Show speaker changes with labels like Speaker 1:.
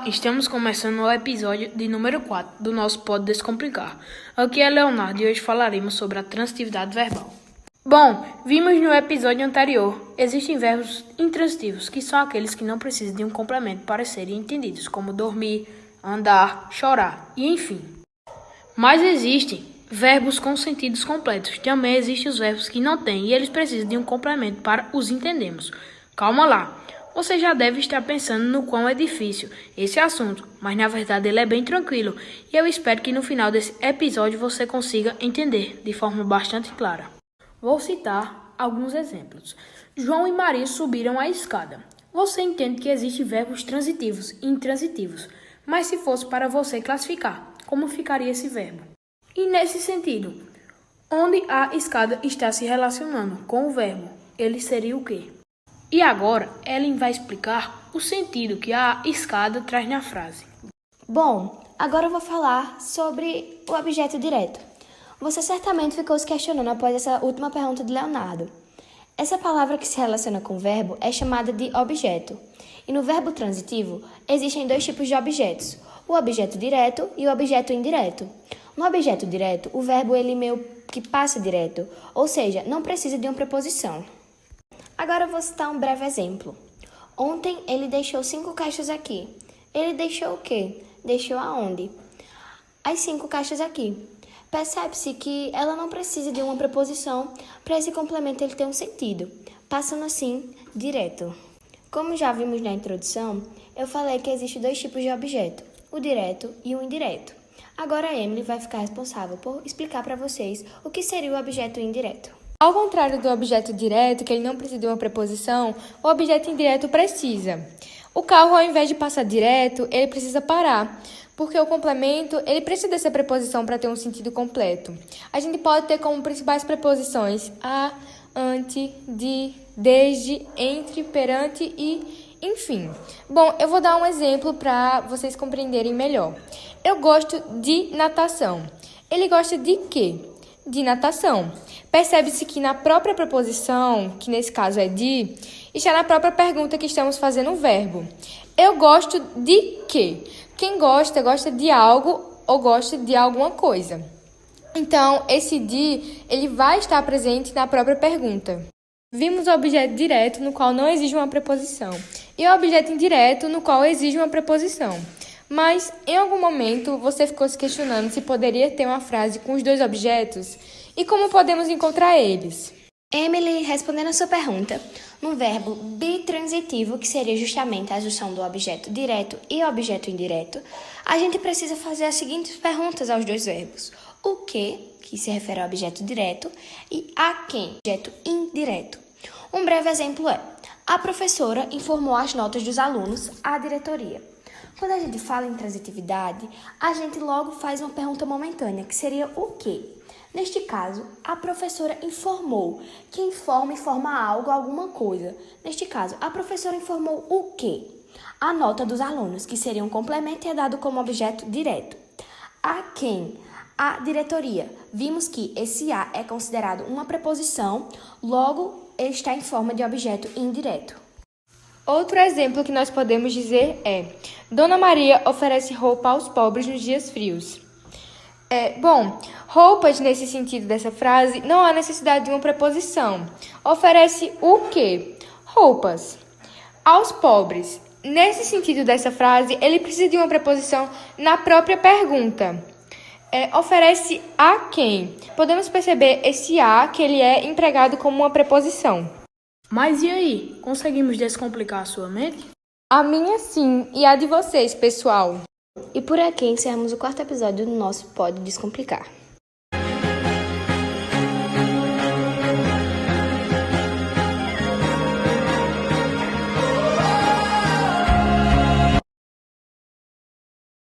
Speaker 1: estamos começando o episódio de número 4 do nosso Pode Descomplicar. Aqui é Leonardo e hoje falaremos sobre a transitividade verbal. Bom, vimos no episódio anterior, existem verbos intransitivos, que são aqueles que não precisam de um complemento para serem entendidos, como dormir, andar, chorar e enfim. Mas existem verbos com sentidos completos. Também existem os verbos que não têm e eles precisam de um complemento para os entendermos. Calma lá. Você já deve estar pensando no quão é difícil esse assunto, mas na verdade ele é bem tranquilo e eu espero que no final desse episódio você consiga entender de forma bastante clara. Vou citar alguns exemplos. João e Maria subiram a escada. Você entende que existem verbos transitivos e intransitivos, mas se fosse para você classificar, como ficaria esse verbo? E nesse sentido, onde a escada está se relacionando com o verbo, ele seria o quê? E agora, Ellen vai explicar o sentido que a escada traz na frase.
Speaker 2: Bom, agora eu vou falar sobre o objeto direto. Você certamente ficou se questionando após essa última pergunta de Leonardo. Essa palavra que se relaciona com o verbo é chamada de objeto. E no verbo transitivo, existem dois tipos de objetos, o objeto direto e o objeto indireto. No objeto direto, o verbo ele meio que passa direto, ou seja, não precisa de uma preposição. Agora eu vou citar um breve exemplo. Ontem ele deixou 5 caixas aqui. Ele deixou o quê? Deixou aonde? As 5 caixas aqui. Percebe-se que ela não precisa de uma preposição para esse complemento ele ter um sentido, passando assim direto. Como já vimos na introdução, eu falei que existem dois tipos de objeto, o direto e o indireto. Agora a Emily vai ficar responsável por explicar para vocês o que seria o objeto indireto.
Speaker 3: Ao contrário do objeto direto, que ele não precisa de uma preposição, o objeto indireto precisa. O carro, ao invés de passar direto, ele precisa parar, porque o complemento ele precisa dessa preposição para ter um sentido completo. A gente pode ter como principais preposições a, ante, de, desde, entre, perante e enfim. Bom, eu vou dar um exemplo para vocês compreenderem melhor. Eu gosto de natação. Ele gosta de quê? De natação. Percebe-se que na própria preposição, que nesse caso é de, está na própria pergunta que estamos fazendo o verbo. Eu gosto de quê? Quem gosta, gosta de algo ou gosta de alguma coisa. Então, esse de, ele vai estar presente na própria pergunta. Vimos o objeto direto, no qual não exige uma preposição, e o objeto indireto, no qual exige uma preposição. Mas, em algum momento, você ficou se questionando se poderia ter uma frase com os dois objetos e como podemos encontrar eles.
Speaker 2: Emily, respondendo a sua pergunta, num verbo bitransitivo, que seria justamente a junção do objeto direto e objeto indireto, a gente precisa fazer as seguintes perguntas aos dois verbos. O que se refere ao objeto direto, e a quem, objeto indireto. Um breve exemplo é: a professora informou as notas dos alunos à diretoria. Quando a gente fala em transitividade, a gente logo faz uma pergunta momentânea, que seria o quê? Neste caso, a professora informou. Quem informa algo, alguma coisa. Neste caso, a professora informou o quê? A nota dos alunos, que seria um complemento e é dado como objeto direto. A quem? A diretoria. Vimos que esse a é considerado uma preposição, logo ele está em forma de objeto indireto.
Speaker 3: Outro exemplo que nós podemos dizer é: Dona Maria oferece roupa aos pobres nos dias frios. Roupas, nesse sentido dessa frase, não há necessidade de uma preposição. Oferece o quê? Roupas. Aos pobres. Nesse sentido dessa frase, ele precisa de uma preposição na própria pergunta. Oferece a quem? Podemos perceber esse a, que ele é empregado como uma preposição.
Speaker 1: Mas e aí? Conseguimos descomplicar a sua mente?
Speaker 3: A minha sim, e a de vocês, pessoal.
Speaker 2: E por aqui encerramos o 4º episódio do nosso Pode Descomplicar.